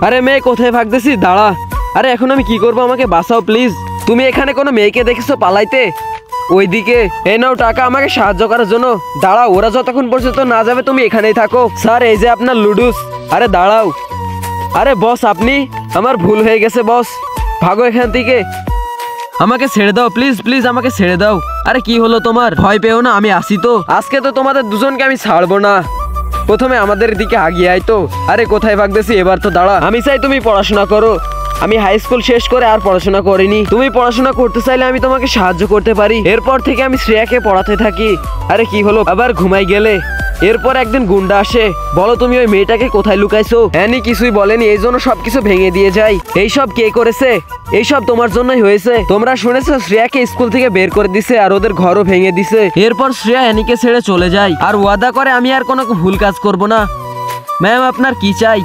আরে মেয়ে কোথায় ভাগতেছি, দাঁড়া। আরে এখন আমি কি করবো, আমাকে বাঁচাও প্লিজ। তুমি এখানে কোনো মেয়েকে দেখেছো পালাইতে? ওইদিকে এই নাও টাকা আমাকে সাহায্য করার জন্য। দাঁড়াও, ওরা যতক্ষণ পর্যন্ত না যাবে তুমি এখানেই থাকো। স্যার এই যে আপনার লুডুস। আরে দাঁড়াও। আরে বস আপনি, আমার ভুল হয়ে গেছে বস, ভাগো এখান থেকে। আমাকে ছেড়ে দাও প্লিজ প্লিজ, আমাকে ছেড়ে দাও। আরে কি হলো তোমার, ভয় পেও না, আমি আসি তো। আজকে তো তোমাদের দুজনকে আমি ছাড়বো না। প্রথমে আমাদের দিকে আগিয়ে আয় তো। আরে কোথায় ভাগতেছি, এবার তো দাঁড়া। আমি চাই তুমি পড়াশোনা করো। আমি হাই স্কুল শেষ করে আর পড়াশোনা করিনি। তুমি পড়াশোনা করতে চাইলে আমি তোমাকে সাহায্য করতে পারি। এরপর থেকে আমি শ্রেয়াকে পড়াতে থাকি। আরে কি হলো, আবার ঘুমাই গেলে? এরপর একদিন গুন্ডা আসে। বলো তুমি ওই মেয়েটাকে কোথায় লুকাইছো? হ্যানি কিছুই বলেনি, এই জন্য সবকিছু ভেঙে দিয়ে যায়। এইসব কে করেছে? এইসব তোমার জন্যই হয়েছে। তোমরা শুনেছো শ্রেয়াকে স্কুল থেকে বের করে দিছে আর ওদের ঘরও ভেঙে দিছে। এরপর শ্রেয়া হ্যানিকে ছেড়ে চলে যায় আর ওয়াদা করে আমি আর কোনো ভুল কাজ করব না। ম্যাম আপনার কি চাই?